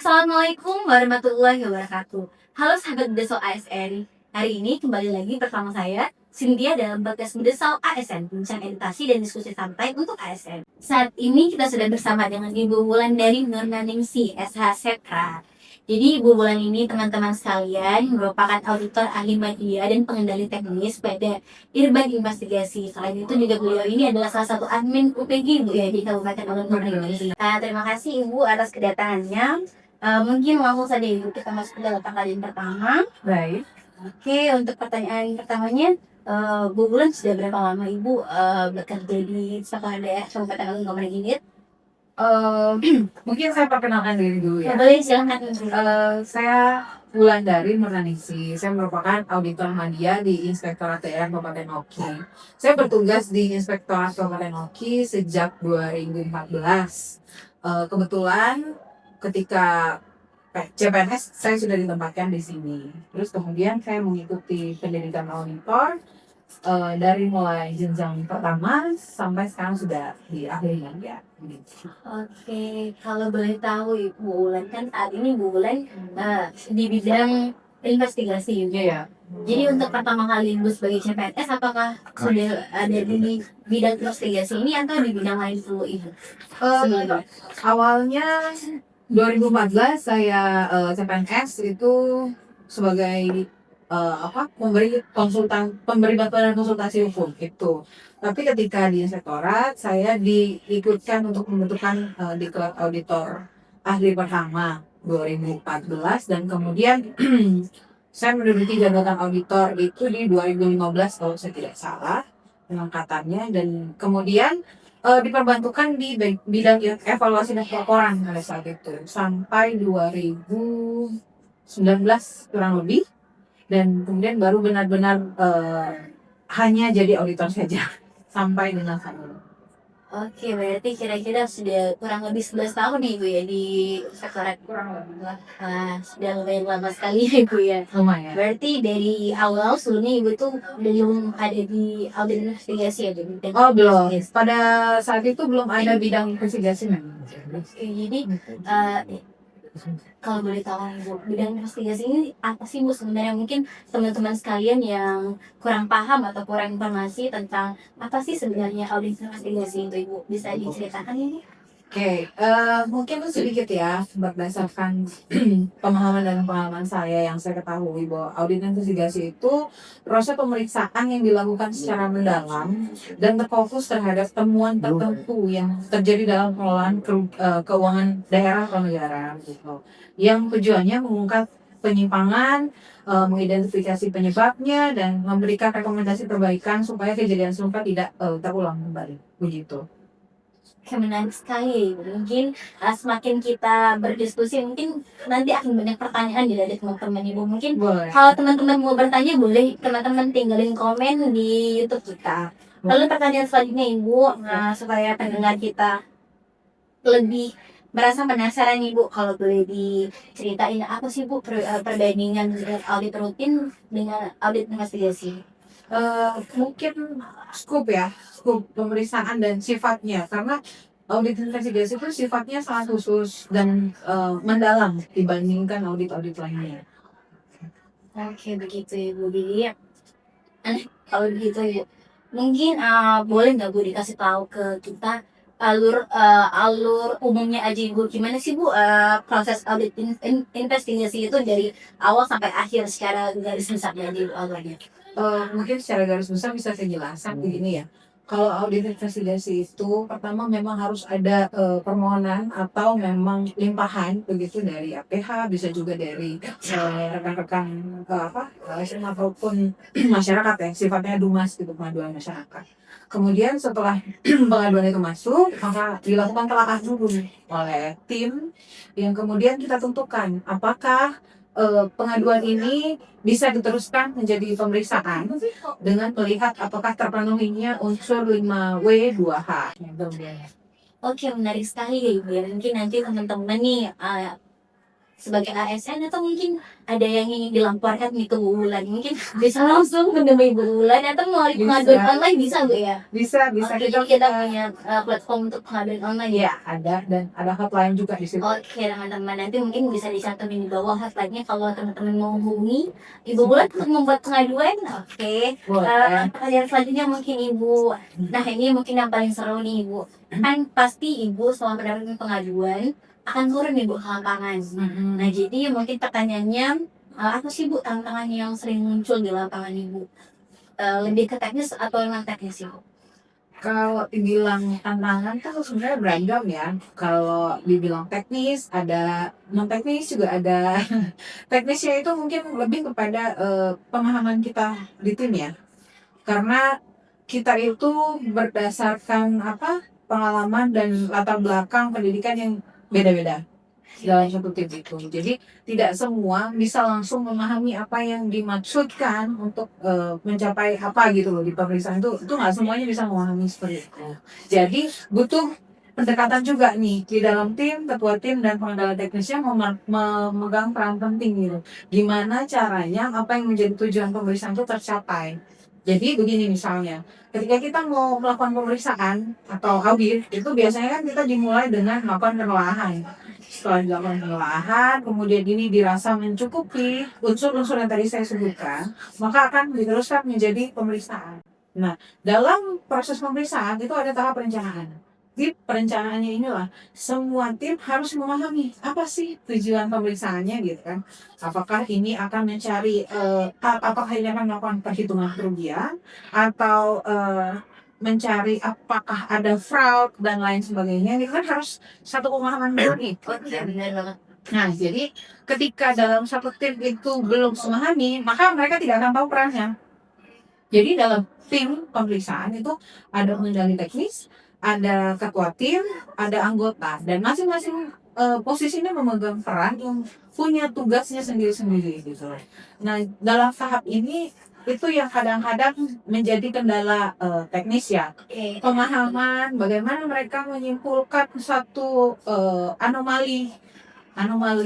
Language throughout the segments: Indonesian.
Assalamualaikum warahmatullahi wabarakatuh. Halo sahabat Bedesau ASN. Hari ini kembali lagi bersama saya, Cynthia dalam podcast Bedesau ASN, bincang edukasi dan diskusi santai untuk ASN. Saat ini kita sudah bersama dengan Ibu Wulan dari Nurnaningsi SH Setra. Jadi Ibu Wulan ini teman-teman sekalian merupakan auditor ahli media dan pengendali teknis pada Irban Investigasi. Selain itu juga beliau ini adalah salah satu admin UPG Bu ya di Kabupaten Nurnaningsi. Terima kasih Ibu atas kedatangannya. Mungkin langsung saja Ibu kita masuk ke dalam pertanyaan pertama. Baik. Oke, untuk pertanyaan pertamanya, Bu Bulan sudah berapa lama Ibu bekerja di sekolah daerah Kabupaten Agung Komering? Mungkin saya perkenalkan diri dulu ya. Boleh silakan. Saya Wulandari Nurnaningsi. Saya merupakan auditor media di Inspektorat Daerah Kabupaten Oki. Saya bertugas di Inspektorat Kabupaten Oki sejak 2014. Kebetulan ketika CPNS saya sudah ditempatkan di sini. Terus kemudian saya mengikuti pendidikan auditor dari mulai jenjang pertama sampai sekarang sudah di akhirnya ya. Oke, kalau boleh tahu Ibu Wulan kan saat ini Ibu Wulan di bidang investigasi juga ya. Jadi untuk pertama kali Ibu sebagai CPNS apakah sudah ada di bidang investigasi ini atau di bidang lain dulu Ibu? Sebelumnya. Awalnya 2014 saya CPNS itu sebagai pemberi bantuan dan konsultasi hukum itu. Tapi ketika di inspektorat saya diikutkan untuk membentukkan diklat auditor ahli pertama 2014 dan kemudian saya menduduki jabatan auditor itu di 2015 kalau saya tidak salah pengangkatannya, dan kemudian diperbantukan di bidang evaluasi dan pelaporan pada saat itu sampai 2019 kurang lebih, dan kemudian baru benar-benar hanya jadi auditor saja sampai dengan saat ini. Oke, berarti kira-kira sudah kurang lebih 11 tahun nih Ibu ya di sektorat. Kurang lebih lah. Sudah lumayan lama sekali ya Ibu ya. Lumayan. Berarti dari awal sebelumnya Ibu itu belum ada di audit investigasi ya? Oh belum. Pada saat itu belum ada bidang investigasi memang. Jadi kalau boleh tahu Ibu, bidang investigasi ini apa sih Bu sebenarnya? Mungkin teman-teman sekalian yang kurang paham atau kurang informasi tentang apa sih sebenarnya audit investigasi itu Ibu, bisa diceritakan ini? Oke, mungkin sedikit ya berdasarkan pemahaman dan pengalaman saya yang saya ketahui bahwa audit investigasi itu proses pemeriksaan yang dilakukan secara mendalam dan terfokus terhadap temuan tertentu yang terjadi dalam pengelolaan keuangan daerah atau negara gitu. Yang tujuannya mengungkap penyimpangan, mengidentifikasi penyebabnya dan memberikan rekomendasi perbaikan supaya kejadian serupa tidak terulang kembali begitu. Menarik sekali. Mungkin semakin kita berdiskusi mungkin nanti akan banyak pertanyaan dari teman-teman Ibu. Mungkin Boleh. kalau teman-teman mau bertanya boleh teman-teman tinggalin komen di YouTube kita. Lalu pertanyaan selanjutnya Ibu, supaya pendengar kita lebih merasa penasaran Ibu, kalau boleh diceritain apa sih Bu perbandingan audit rutin dengan audit investigasi? Mungkin skup pemeriksaan dan sifatnya, karena audit investigasi itu sifatnya sangat khusus dan mendalam dibandingkan audit-audit lainnya. Oke begitu Ibu. Jadi kalau begitu Ibu, mungkin boleh nggak Bu dikasih tahu ke kita alur umumnya aja Ibu, gimana sih Bu proses audit investigasi itu dari awal sampai akhir secara garis besarnya aja alurnya? Mungkin secara garis besar bisa saya jelaskan begini ya. Kalau audit investigasi itu pertama memang harus ada permohonan atau memang limpahan begitu dari APH, bisa juga dari rekan-rekan ataupun masyarakat ya, sifatnya dumas gitu, pengaduan masyarakat. Kemudian setelah pengaduan itu masuk, maka dilakukan telah dulu oleh tim yang kemudian kita tentukan apakah pengaduan ini bisa diteruskan menjadi pemeriksaan dengan melihat apakah terpenuhinya unsur 5W2H. Oke, menarik sekali ya Ibu ya. Mungkin nanti teman-teman nih sebagai ASN, atau mungkin ada yang ingin dilamparkan nih ke Bu Wulan, mungkin bisa langsung menemui Bu Wulan atau melalui pengaduan Bisa. online, bisa Bu ya? Bisa Oke, kita jadi kita punya platform untuk pengaduan online ya. ya ada, dan ada hotline juga di situ. Oke teman-teman, nanti mungkin bisa dicantumin di bawah hotline-nya kalau teman-teman mau hubungi Ibu Wulan untuk membuat pengaduan. Oke. Boleh. Pertanyaan selanjutnya mungkin Ibu, nah ini mungkin yang paling seru nih Ibu. Kan pasti Ibu selama mendapatkan pengaduan akan turun nih Bu ke lapangan. Nah jadi mungkin pertanyaannya, apa sih Bu tantangan yang sering muncul di lapangan Ibu? Lebih ke teknis atau non teknis Ibu? Kalau dibilang tantangan kan sebenarnya beragam ya. Kalau dibilang teknis, ada non teknis juga ada. Teknisnya itu mungkin lebih kepada pemahaman kita di tim ya. Karena kita itu berdasarkan pengalaman dan latar belakang pendidikan yang beda-beda dalam satu tim itu. Jadi tidak semua bisa langsung memahami apa yang dimaksudkan untuk mencapai apa gitu loh di pemeriksaan itu nggak semuanya bisa memahami seperti itu. Jadi butuh pendekatan juga nih di dalam tim, ketua tim dan pengendali teknisnya memegang peran penting gitu. Gimana caranya apa yang menjadi tujuan pemeriksaan itu tercapai. Jadi begini misalnya, ketika kita mau melakukan pemeriksaan atau audit, itu biasanya kan kita dimulai dengan melakukan penelaahan. Setelah dilakukan penelaahan, kemudian ini dirasa mencukupi unsur-unsur yang tadi saya sebutkan, maka akan diteruskan menjadi pemeriksaan. Nah, dalam proses pemeriksaan itu ada tahap perencanaan. Di perencanaannya inilah semua tim harus memahami apa sih tujuan pemeriksaannya gitu kan. Apakah ini akan mencari apakah ini akan melakukan perhitungan kerugian atau mencari apakah ada fraud dan lain sebagainya. Itu kan harus satu pemahaman dulu nih. Oke, benar banget. Nah, jadi ketika dalam satu tim itu belum memahami, maka mereka tidak akan tahu perannya. Jadi dalam tim pemeriksaan itu ada pengendali teknis, ada ketua tim, ada anggota, dan masing-masing posisinya memegang peran yang punya tugasnya sendiri-sendiri gitu. Nah, dalam tahap ini itu yang kadang-kadang menjadi kendala teknis ya. Oke. Pemahaman bagaimana mereka menyimpulkan satu anomali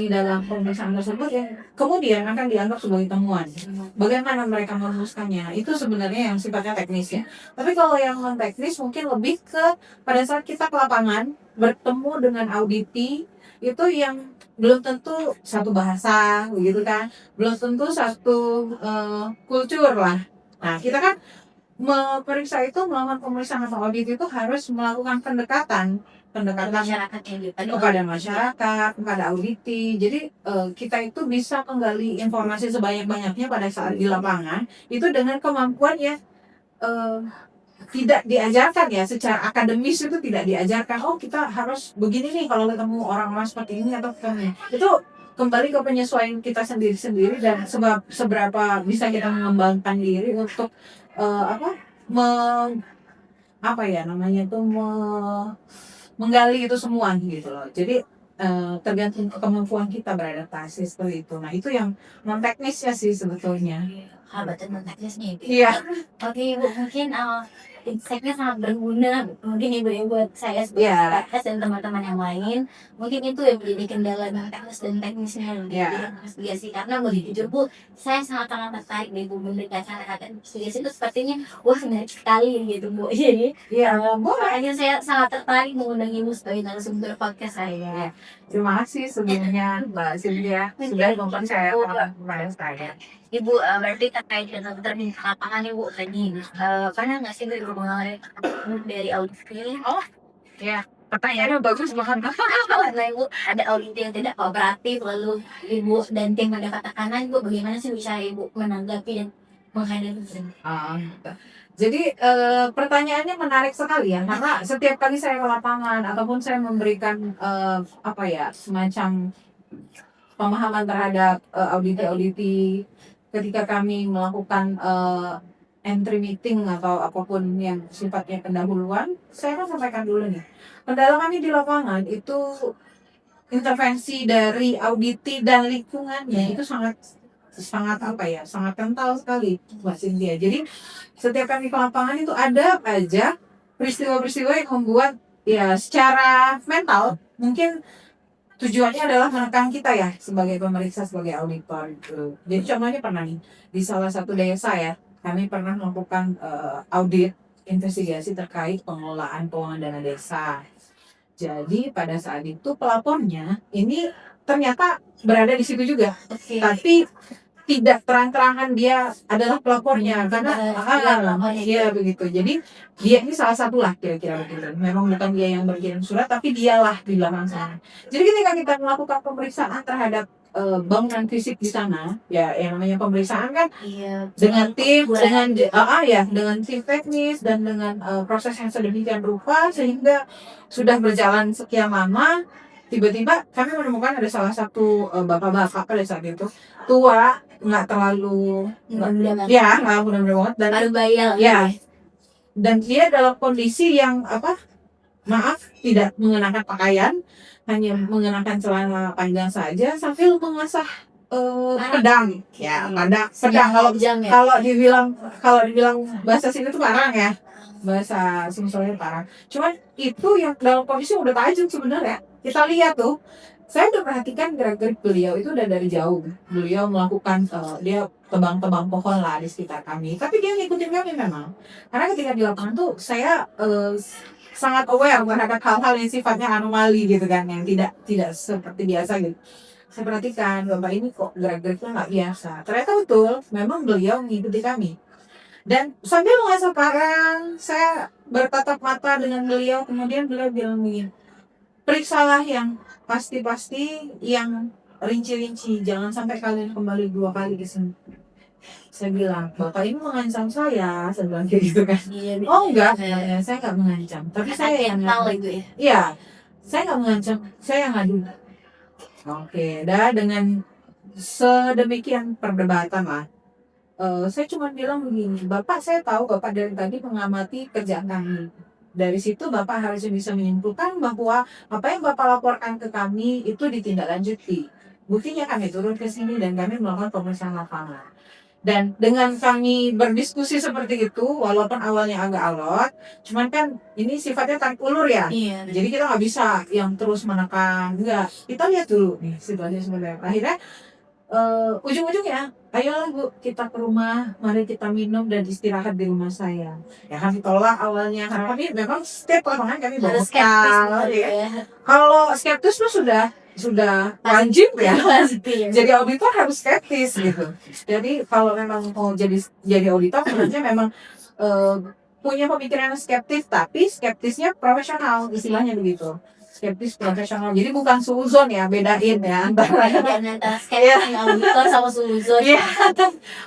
dalam pemeriksaan tersebut yang kemudian akan dianggap sebagai temuan. Bagaimana mereka merumuskannya itu sebenarnya yang sifatnya teknis ya. Tapi kalau yang non teknis mungkin lebih ke pada saat kita ke lapangan bertemu dengan auditi itu yang belum tentu satu bahasa gitu kan, belum tentu satu kultur lah. Nah kita kan memeriksa itu, melakukan pemeriksaan atau audit itu harus melakukan pendekatan Masyarakat yang kepada masyarakat, kepada auditi. Jadi kita itu bisa menggali informasi sebanyak-banyaknya pada saat di lapangan itu dengan kemampuan yang tidak diajarkan ya secara akademis, itu tidak diajarkan. Oh kita harus begini nih kalau ketemu orang-orang seperti ini atau ketemu itu, kembali ke penyesuaian kita sendiri-sendiri dan seberapa bisa kita mengembangkan diri untuk menggali itu semua gitu loh. Jadi tergantung kemampuan kita beradaptasi seperti itu. Nah itu yang non teknisnya sih sebetulnya. Betul non teknis nih. Iya. Oke Ibu, mungkin insight-nya sangat berguna mungkin Ibu ya buat saya sebagai Iya. podcast dan teman-teman yang lain. Mungkin itu yang menjadi kendala non teknis dan teknisnya Iya. investigasi. Karena mau jujur Bu, saya sangat tertarik nih Bu mendengarkan investigasi itu, sepertinya wah menarik sekali gitu Bu. Jadi makanya saya sangat tertarik mengundang Ibu sebagai narasumber podcast saya. Terima kasih sebelumnya Mbak Cynthia sudah mempercayakan kepada saya. Ibu, berarti terkait dengan terminal lapangan Ibu tadi, karena nggak sih Ibu mengalami dari audit ini? Oh ya, pertanyaannya bagus banget. Karena Ibu ada audit yang tidak kooperatif, lalu Ibu dan tim ada katakan, Ibu bagaimana sih bisa Ibu menanggapi dan menghadapi itu? Jadi pertanyaannya menarik sekali ya, karena setiap kali saya ke lapangan ataupun saya memberikan semacam pemahaman terhadap auditi ketika kami melakukan entry meeting atau apapun yang sifatnya pendahuluan, saya akan sampaikan dulu nih. Kendala kami di lapangan itu intervensi dari auditi dan lingkungannya itu sangat kental sekali Mbak Cynthia. Jadi setiap kami ke lapangan itu ada aja peristiwa-peristiwa yang membuat ya secara mental mungkin tujuannya adalah menekan kita ya sebagai pemeriksa, sebagai auditor gitu. Jadi contohnya pernah nih di salah satu desa ya, kami pernah melakukan audit investigasi terkait pengelolaan keuangan dana desa. Jadi pada saat itu pelapornya ini ternyata berada di situ juga, Oke. tapi tidak terang-terangan dia adalah pelapornya karena Bilang pelapornya. iya begitu. Jadi dia ini salah satu lah kira-kira begitu. Memang bukan dia yang berkirim surat, tapi dialah di belakang sana. Jadi ketika kita melakukan pemeriksaan terhadap bangunan fisik di sana, ya yang namanya pemeriksaan kan Iya. dengan tim, Bulan. dengan tim teknis dan dengan proses yang sedemikian rupa sehingga sudah berjalan sekian lama, tiba-tiba kami menemukan ada salah satu bapak-bapak pada saat itu tua, nggak terlalu Muda banget. ya nggak muda-muda banget dan Baru bayar. ya dan dia dalam kondisi yang maaf tidak mengenakan pakaian, hanya mengenakan celana panjang saja sambil mengasah pedang ya pedang kalau dibilang bahasa sini tuh parang ya, bahasa Sumsawanya parang. Cuman itu yang dalam kondisi udah tajam sebenarnya. Kita lihat tuh, saya udah perhatikan gerak-gerik beliau itu udah dari jauh. Beliau melakukan dia tebang-tebang pohon lah di sekitar kami. Tapi dia ngikutin kami memang. Karena ketika di lapangan tuh saya sangat aware terhadap hal-hal yang sifatnya anomali gitu kan, yang tidak seperti biasa gitu. Saya perhatikan bapak ini kok gerak-geriknya nggak biasa. Ternyata betul, memang beliau mengikuti kami. Dan sambil mengasah parang, saya bertatap mata dengan beliau. Kemudian beliau bilang begini, periksalah yang pasti-pasti, yang rinci-rinci. Jangan sampai kalian kembali 2 kali ke sini. Saya bilang, bapak ini mengancam saya bilang kayak gitu kan. Iya. Oh enggak, saya nggak mengancam. Tapi saya yang tahu itu ya. Iya, saya nggak mengancam, saya yang ngadu. Oke, dengan sedemikian perdebatan lah. Saya cuma bilang begini, Bapak saya tahu Bapak dari tadi mengamati kerjaan kami. Dari situ Bapak harusnya bisa menyimpulkan bahwa apa yang Bapak laporkan ke kami itu ditindaklanjuti. Buktinya kami turun ke sini dan kami melakukan pemeriksaan lapangan. Dan dengan kami berdiskusi seperti itu, walaupun awalnya agak alot, cuman kan ini sifatnya tarik ulur ya. Iya. Jadi kita nggak bisa yang terus menekan, enggak. Kita lihat dulu nih situasi sebenarnya. Akhirnya ujung-ujungnya, ayolah Bu, kita ke rumah, mari kita minum dan istirahat di rumah saya. Ya kami tolak awalnya, karena kami memang setiap lapangan kami bawa Harus skeptis bekal, gitu ya. ya. Kalau skeptis tuh sudah wajib ya. Pasti ya. Jadi auditor harus skeptis gitu. Jadi kalau memang mau jadi auditor sebenarnya memang punya pemikiran skeptis, tapi skeptisnya profesional, istilahnya begitu. Skeptis profesional. Jadi bukan suuzon ya, bedain ya antara Antara skeptis auditor sama suzon. Iya,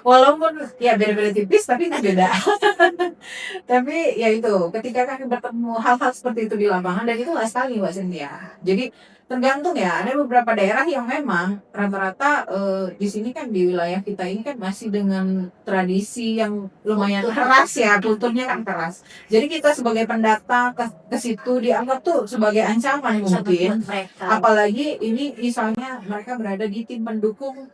walaupun ya beda-beda tipis tapi itu beda. Tapi ya itu, ketika kami bertemu hal-hal seperti itu di lapangan, dan itu nggak sekali Mbak Cynthia. Jadi tergantung ya, ada beberapa daerah yang memang rata-rata di sini kan di wilayah kita ini kan masih dengan tradisi yang lumayan keras ya, kulturnya kan keras. Jadi kita sebagai pendata ke situ dianggap tuh sebagai ancaman mungkin. Apalagi ini misalnya mereka berada di tim pendukung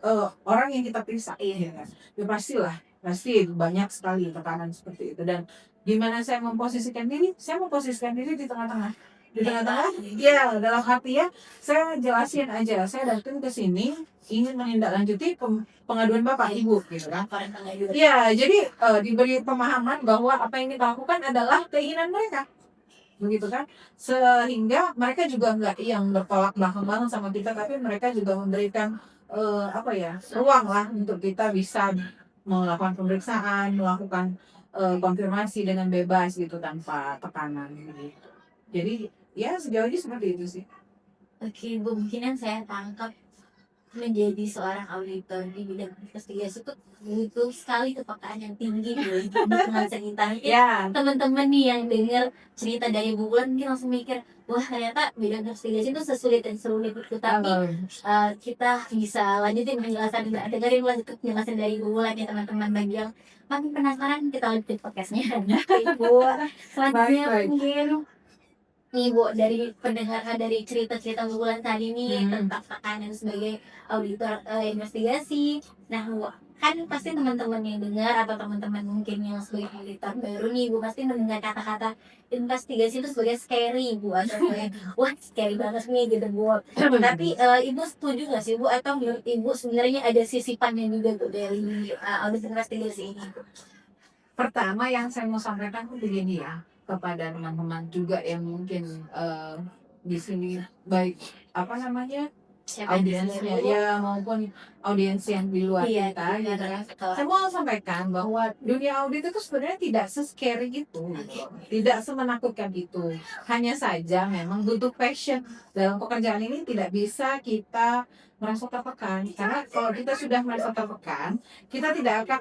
orang yang kita periksa. Iya. Ya pastilah, pasti banyak sekali tekanan seperti itu. Dan gimana saya memposisikan diri? Saya memposisikan diri di tengah-tengah. Di tengah-tengah, ya dalam arti ya, saya jelasin aja, saya datang ke sini ingin menindaklanjuti pengaduan Bapak Ibu gitu kan. Ya, jadi diberi pemahaman bahwa apa yang kita lakukan adalah keinginan mereka. Begitu kan, sehingga mereka juga nggak yang bertolak belakang banget sama kita, tapi mereka juga memberikan ruang lah untuk kita bisa melakukan pemeriksaan, melakukan konfirmasi dengan bebas gitu tanpa tekanan gitu. Jadi ya sejauh ini seperti itu sih. Oke Bu, mungkin yang saya tangkap menjadi seorang auditor di bidang investigasi itu butuh sekali kepekaan yang tinggi untuk cerita. Ya, Teman-teman nih yang dengar cerita dari Bu Wulan mungkin langsung mikir, wah ternyata bidang investigasi itu sesulit dan serulit itu. Tapi kita bisa lanjutin penjelasan, dengerin lanjut penjelasan dari Bu Wulan ya teman-teman. Bagi yang makin penasaran, kita lanjutin podcastnya. Ibu, selanjutnya Baik. mungkin nih Bu, dari pendengaran dari cerita-cerita Wulan tadi nih tentang tekanan sebagai auditor investigasi. Nah Bu, kan pasti teman-teman yang dengar atau teman-teman mungkin yang sebagai auditor baru nih Bu pasti mendengar kata-kata investigasi itu sebagai scary Bu atau kayak wah scary banget nih gitu Bu. Tapi Ibu setuju nggak sih Bu atau menurut Ibu sebenarnya ada sisipannya juga Bu dari audit investigasi ini? Pertama yang saya mau sampaikan tuh begini ya, kepada teman-teman juga yang mungkin di sini baik apa namanya Siapa yang audiensnya baru? ya maupun audiens yang di luar Iya, kita gitu benar kan. betul. Saya mau sampaikan bahwa dunia audit itu sebenarnya tidak se-scary itu, gitu loh. Tidak semenakutkan itu. Hanya saja memang butuh passion dalam pekerjaan ini, tidak bisa kita merasa tertekan. Karena kalau kita sudah merasa tertekan, kita tidak akan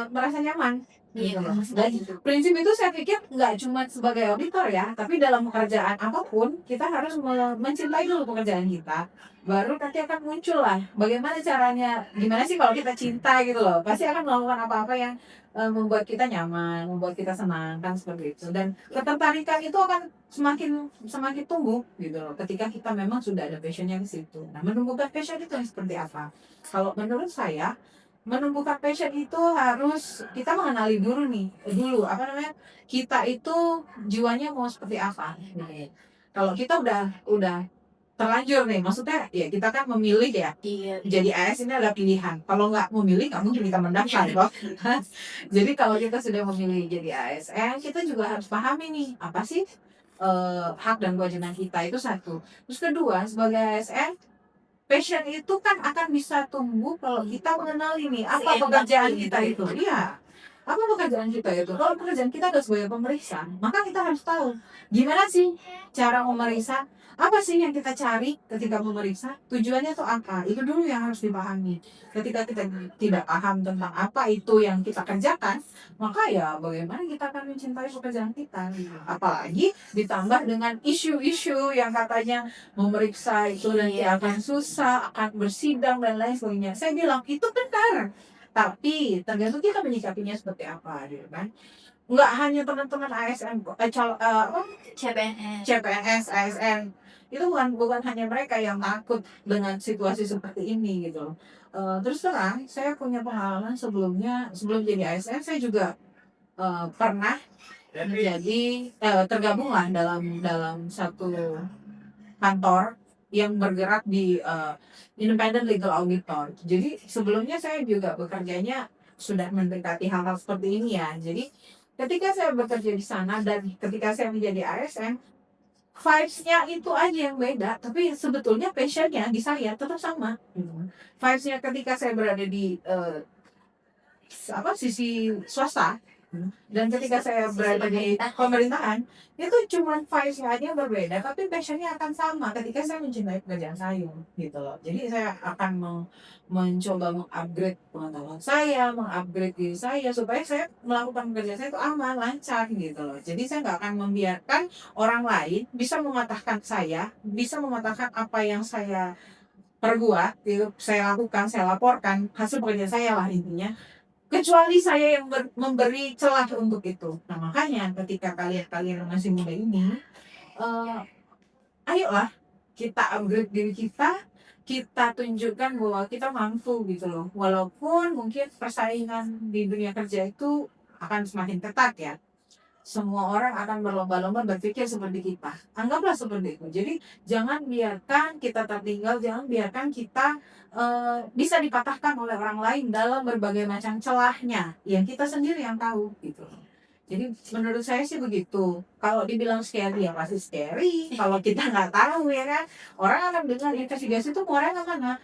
merasa nyaman. Iya, Gitu loh. benar Dan sekali. prinsip itu saya pikir nggak cuma sebagai auditor ya, tapi dalam pekerjaan apapun kita harus mencintai dulu pekerjaan kita, baru nanti akan muncul lah bagaimana caranya, gimana sih kalau kita cinta gitu loh, pasti akan melakukan apa-apa yang membuat kita nyaman, membuat kita senang kan seperti itu. Dan ketertarikan itu akan semakin semakin tumbuh gitu loh ketika kita memang sudah ada passionnya di situ. Nah, menumbuhkan passion itu yang seperti apa? Kalau menurut saya menumbuhkan passion itu harus kita mengenali dulu apa namanya, kita itu jiwanya mau seperti apa nih. Kalau kita udah terlanjur nih, maksudnya ya kita kan memilih ya, Iya. jadi AS ini adalah pilihan, kalau nggak memilih nggak mungkin kita mendaftar kok. Jadi kalau kita sudah memilih jadi ASN, kita juga harus pahami nih apa sih hak dan kewajiban kita, itu satu. Terus kedua, sebagai ASN passion itu kan akan bisa tumbuh kalau kita mengenali nih apa Seimbang pekerjaan gitu. kita itu. Iya. Apa pekerjaan kita itu? Kalau pekerjaan kita adalah sebagai pemeriksa, maka kita harus tahu gimana sih cara memeriksa, apa sih yang kita cari ketika memeriksa, tujuannya itu apa. Itu dulu yang harus dipahami. Ketika kita tidak paham tentang apa itu yang kita kerjakan, maka ya bagaimana kita akan mencintai pekerjaan kita. Apalagi ditambah dengan isu-isu yang katanya memeriksa itu nanti Iya. akan susah, akan bersidang dan lain sebagainya. Saya bilang itu benar, tapi tergantung kita menyikapinya seperti apa, gitu kan. Nggak hanya teman-teman ASN, apa, CPNS. CPNS, ASN, itu bukan bukan hanya mereka yang takut dengan situasi seperti ini gitu loh. Terus terang, saya punya pengalaman sebelumnya, sebelum jadi ASN, saya juga pernah menjadi tergabung lah dalam dalam satu kantor yang bergerak di independent legal auditor. Jadi sebelumnya saya juga bekerjanya sudah mendekati hal-hal seperti ini ya. Jadi ketika saya bekerja di sana dan ketika saya menjadi ASN, vibes-nya itu aja yang beda, tapi sebetulnya passion-nya di saya tetap sama. Vibes-nya ketika saya berada di apa sisi swasta, dan ketika saya berada di pemerintahan, itu cuma vibes-nya aja yang berbeda, tapi passion-nya akan sama ketika saya mencintai pekerjaan saya gitu loh. Jadi saya akan mencoba mengupgrade pengetahuan saya, mengupgrade diri saya supaya saya melakukan pekerjaan saya itu aman, lancar gitu loh. Jadi saya nggak akan membiarkan orang lain bisa mematahkan saya, bisa mematahkan apa yang saya perbuat, gitu, saya lakukan, saya laporkan hasil pekerjaan saya lah intinya, kecuali saya yang memberi celah untuk itu. Nah makanya ketika kalian masih muda ini, eh, ayolah kita upgrade diri kita, kita tunjukkan bahwa kita mampu gitu loh. Walaupun mungkin persaingan di dunia kerja itu akan semakin ketat ya. Semua orang akan berlomba-lomba berpikir seperti kita. Anggaplah seperti itu. Jadi jangan biarkan kita tertinggal, jangan biarkan kita bisa dipatahkan oleh orang lain dalam berbagai macam celahnya yang kita sendiri yang tahu gitu. Jadi menurut saya sih begitu. Kalau dibilang scary ya pasti scary. Kalau kita nggak tahu ya kan, orang akan dengar investigasi itu orang kemana?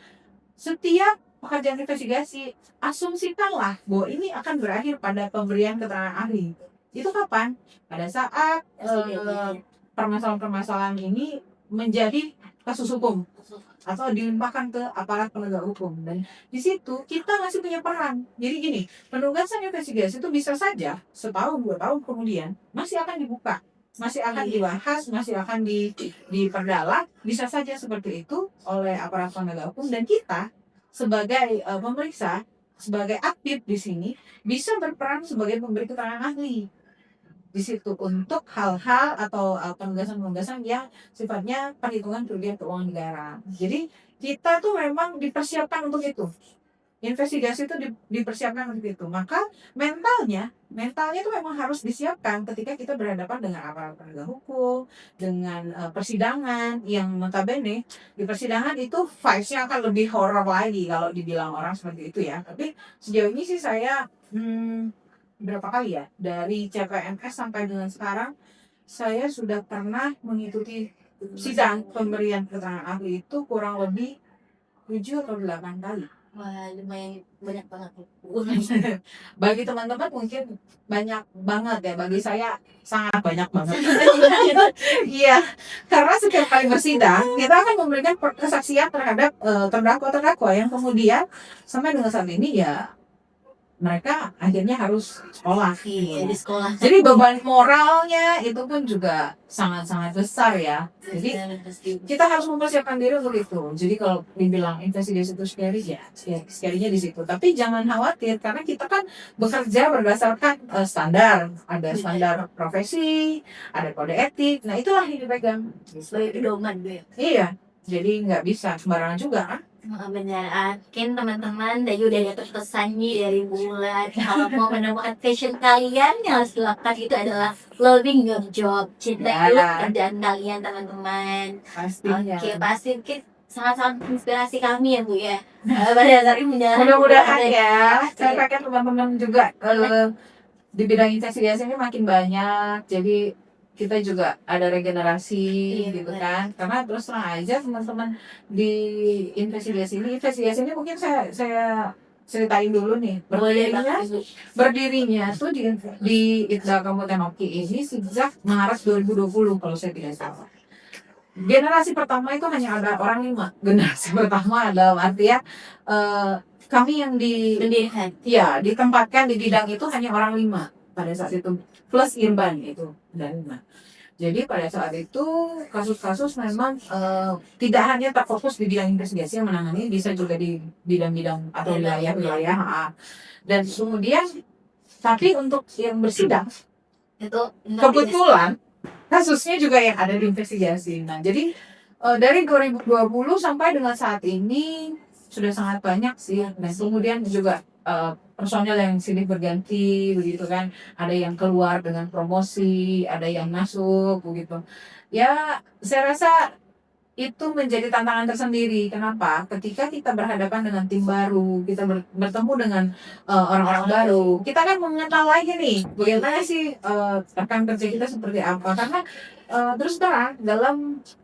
Setiap pekerjaan investigasi, asumsikanlah bahwa ini akan berakhir pada pemberian keterangan ahli. Itu kapan? Pada saat permasalahan-permasalahan ini menjadi kasus hukum atau dilimpahkan ke aparat penegak hukum, dan di situ kita masih punya peran. Jadi gini, penugasan investigasi itu bisa saja setahun 2 tahun kemudian masih akan dibuka, masih akan dibahas, masih akan diperdalam, bisa saja seperti itu oleh aparat penegak hukum, dan kita sebagai pemeriksa, sebagai aktif di sini bisa berperan sebagai pemberi keterangan ahli. di situ untuk hal-hal atau penugasan-penugasan yang sifatnya perhitungan kerugian keuangan negara. Jadi kita tuh memang dipersiapkan untuk itu. Investigasi itu dipersiapkan untuk itu. Maka mentalnya itu memang harus disiapkan ketika kita berhadapan dengan aparat penegak hukum, dengan persidangan yang notabene di persidangan itu vibes-nya akan lebih horor lagi kalau dibilang orang seperti itu ya. Tapi sejauh ini sih saya berapa kali ya dari CPNS sampai dengan sekarang saya sudah pernah mengikuti sidang pemberian keterangan ahli itu kurang lebih 7 atau 8 kali. Wah, lumayan banyak banget. Bagi teman-teman mungkin banyak banget ya, bagi saya sangat banyak banget. Iya, karena setiap kali bersidang kita akan memberikan kesaksian terhadap terdakwa yang kemudian sampai dengan saat ini ya mereka akhirnya harus sekolah. Iya, di sekolah. Jadi beban moralnya itu pun juga sangat-sangat besar ya. Jadi kita harus mempersiapkan diri untuk itu. Jadi kalau dibilang investigasi itu scary ya, scary-nya di situ. Tapi jangan khawatir karena kita kan bekerja berdasarkan standar. Ada standar profesi, ada kode etik. Nah itulah yang dipegang. Sebagai pedoman gue. Iya. Jadi nggak bisa sembarangan juga kan? Benar, mungkin teman-teman dari udah ada pesan nih dari Bulan. Kalau mau menemukan passion kalian yang harus dilakukan itu adalah loving your job, cintai pekerjaan kalian teman-teman. Pastinya. Oke, pasti mungkin sangat-sangat inspirasi kami ya Bu ya. Pada dasarnya mudah-mudahan ya. Saya pakai teman-teman juga di bidang investigasi ini makin banyak. Jadi kita juga ada regenerasi gitu kan. Karena terus terang aja teman-teman di investigasi ini mungkin saya ceritain dulu nih. Berdirinya tuh di Itda Kabupaten Oki ini sejak Maret 2020 kalau saya tidak salah. Generasi pertama itu hanya ada orang 5. Generasi pertama dalam artian kami yang ditempatkan di bidang itu hanya orang 5 pada saat itu plus Irban itu dan 5. Jadi pada saat itu kasus-kasus memang tidak hanya terfokus di bidang investigasi yang menangani, bisa juga di bidang-bidang atau wilayah-wilayah. Dan kemudian tapi untuk yang bersidang itu kebetulan kasusnya juga yang ada di investigasi. Nah jadi dari 2020 sampai dengan saat ini sudah sangat banyak sih. Dan kemudian juga personel yang silih berganti begitu kan, ada yang keluar dengan promosi, ada yang masuk begitu ya. Saya rasa itu menjadi tantangan tersendiri. Kenapa? Ketika kita berhadapan dengan tim baru, kita bertemu dengan orang-orang baru, kita kan mengenal lagi nih bagaimana sih rekan kerja kita seperti apa. Karena terus terang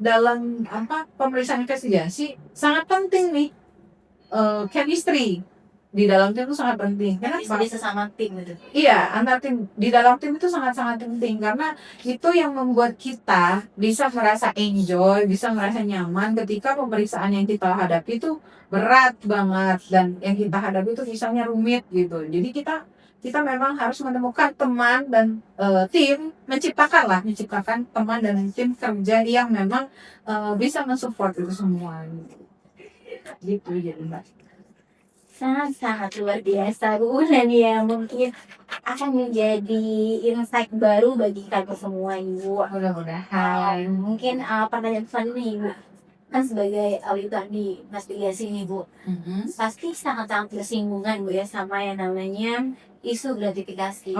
dalam pemeriksaan investigasi sangat penting nih chemistry di dalam tim itu sangat penting. Kenapa? Bisa sama tim gitu. Iya, antar tim di dalam tim itu sangat-sangat penting karena itu yang membuat kita bisa merasa enjoy, bisa merasa nyaman ketika pemeriksaan yang kita hadapi itu berat banget dan yang kita hadapi itu misalnya rumit gitu. Jadi kita memang harus menemukan teman dan tim, menciptakan teman dan tim kerja yang memang bisa mensupport itu semua. Gitu jadi Mbak. Sangat luar biasa Bulan ya, mungkin akan menjadi insight baru bagi kami semua Ibu. Mudah-mudahan. Mungkin pertanyaan selanjutnya Ibu, kan sebagai auditor di investigasi nih Bu, pasti sangat-sangat bersinggungan Bu ya sama yang namanya isu gratifikasi.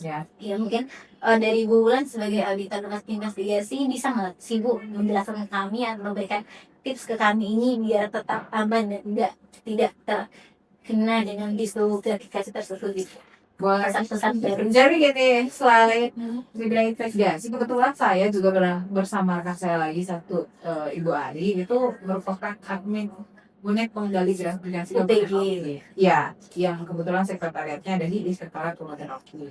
Ya. Ya mungkin dari Bulan sebagai auditor investigasi bisa nggak sih Bu menjelaskan ke kami atau memberikan tips ke kami ini biar tetap aman dan tidak terkena dengan isu gratifikasi tersebut gitu. Boleh. Pesan-pesan baru. Jadi gini, selain di bidang investigasi, kebetulan saya juga pernah bersama rekan saya lagi satu Ibu Ari itu merupakan admin unit pengendali gratifikasi UTG. Ya, yang kebetulan sekretariatnya ada di Inspektorat Kabupaten Oki.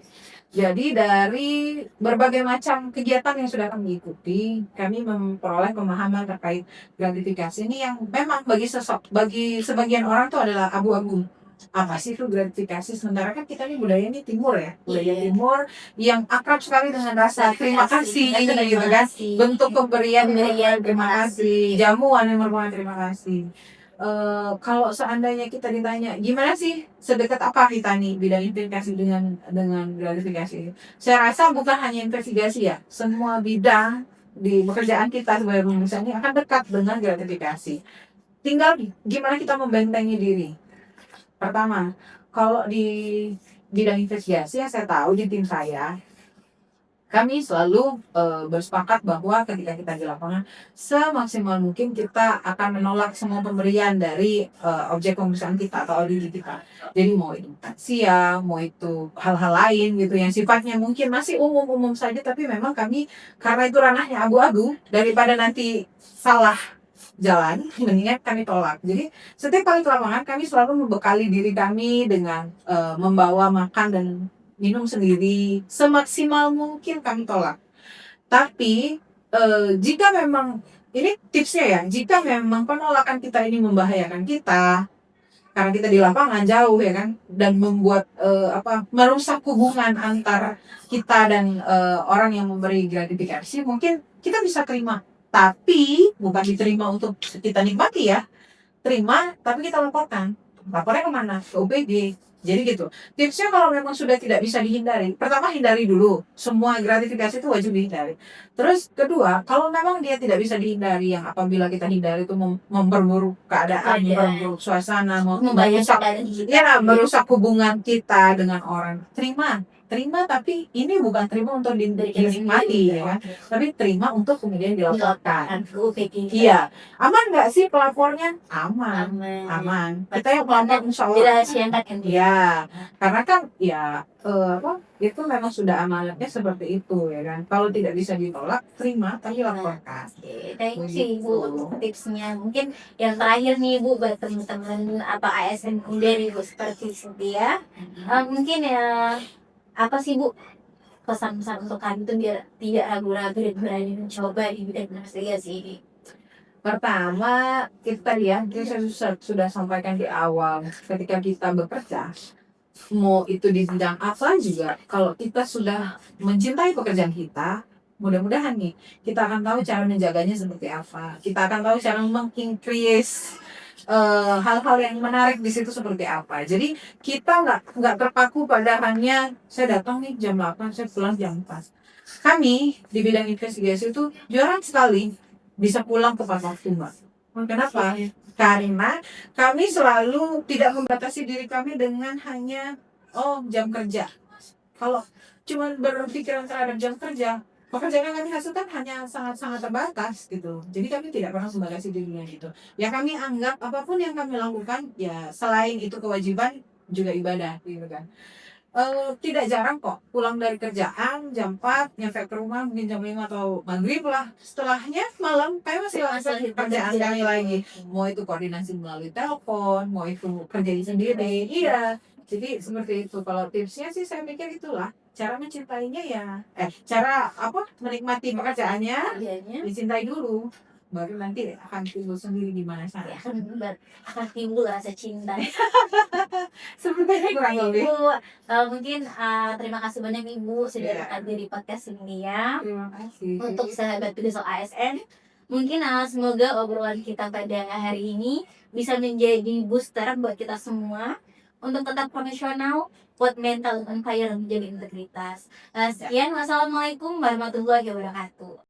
Jadi dari berbagai macam kegiatan yang sudah kami ikuti, kami memperoleh pemahaman terkait gratifikasi ini yang memang bagi sebagian orang itu adalah abu-abu. Apa sih itu gratifikasi? Sementara kan kita ini budaya ini timur ya, budaya timur yang akrab sekali dengan rasa terima kasih gitu kan, bentuk pemberian terima kasih, jamuan yang merupakan terima kasih. kalau seandainya kita ditanya gimana sih sedekat apa kita nih bidang investigasi dengan gratifikasi, saya rasa bukan hanya investigasi ya, semua bidang di pekerjaan kita sebagai manusia ini akan dekat dengan gratifikasi. Tinggal gimana kita membentengi diri. Pertama, kalau di bidang investigasi yang saya tahu di tim saya, kami selalu bersepakat bahwa ketika kita di lapangan, semaksimal mungkin kita akan menolak semua pemberian dari objek pemeriksaan kita atau audit kita. Jadi mau itu taksia, mau itu hal-hal lain gitu yang sifatnya mungkin masih umum-umum saja, tapi memang kami karena itu ranahnya abu-abu, daripada nanti salah jalan, mendingan kami tolak. Jadi setiap kali ke lapangan kami selalu membekali diri kami dengan membawa makan dan minum sendiri, semaksimal mungkin kami tolak. Tapi jika memang ini tipsnya ya, jika memang penolakan kita ini membahayakan kita, karena kita di lapangan jauh ya kan, dan membuat merusak hubungan antara kita dan orang yang memberi gratifikasi, mungkin kita bisa terima. Tapi bukan diterima untuk kita nikmati ya, terima tapi kita laporkan. Lapornya kemana? Ke UPD. Jadi gitu. Tipsnya kalau memang sudah tidak bisa dihindari, pertama hindari dulu. Semua gratifikasi itu wajib dihindari. Terus kedua, kalau memang dia tidak bisa dihindari, yang apabila kita hindari itu memperburuk keadaan, memperburuk suasana, merusak, ya, merusak hubungan kita dengan orang. Terima tapi ini bukan terima untuk dinikmati ya kan, tapi terima untuk kemudian dilaporkan. Iya, aman nggak sih pelapornya? Aman. Kita yang pelapor insya Allah. dirahasiakan kan dia. Ya, karena kan ya itu memang sudah amanatnya seperti itu ya kan. Kalau tidak bisa ditolak, terima tapi laporkan. Oke, thank you Ibu untuk tipsnya. Mungkin yang terakhir nih Ibu buat teman-teman ASN dari Ibu seperti Cynthia, mungkin ya apa sih Bu pesan-pesan untuk kami tuh biar tidak ragu-ragu dan berani mencoba di bidang investigasi ini? Pertama, kita lihat, saya sudah sampaikan di awal, ketika kita bekerja, mau itu di bidang apa juga, kalau kita sudah mencintai pekerjaan kita, mudah-mudahan nih, kita akan tahu cara menjaganya seperti apa. Kita akan tahu cara meng-increase hal-hal yang menarik di situ seperti apa. Jadi kita nggak terpaku pada hanya saya datang nih jam 8, saya pulang jam 4. Kami di bidang investigasi itu jarang sekali bisa pulang tepat waktu, Mbak. Kenapa? Karena kami selalu tidak membatasi diri kami dengan hanya jam kerja. Kalau cuma berpikiran terhadap jam kerja, pekerjaan yang kami hasilkan hanya sangat-sangat terbatas gitu. Jadi kami tidak pernah membatasi dirinya gitu. Ya kami anggap apapun yang kami lakukan ya selain itu kewajiban juga ibadah gitu kan. Tidak jarang kok pulang dari kerjaan jam 4 nyampe ke rumah mungkin jam 5 atau maghrib lah. Setelahnya malam kami masih lakukan kerjaan kami lagi. Mau itu koordinasi melalui telepon, mau itu kerjain sendiri. Iya. Jadi seperti itu. Kalau tipsnya sih saya pikir itulah cara mencintainya ya. Cara menikmati pekerjaannya, dicintai dulu. Baru nanti akan timbul sendiri gimana saya. Akan timbul rasa cinta. Seperti itu kurang lebih. Ibu, mungkin terima kasih banyak Ibu sudah hadir di podcast ini ya. Terima kasih. Untuk sahabat Bedesok ASN, mungkin semoga obrolan kita pada hari ini bisa menjadi booster buat kita semua untuk tetap profesional, kuat mental dan fire menjaga integritas. Sekian, wassalamualaikum warahmatullahi wabarakatuh.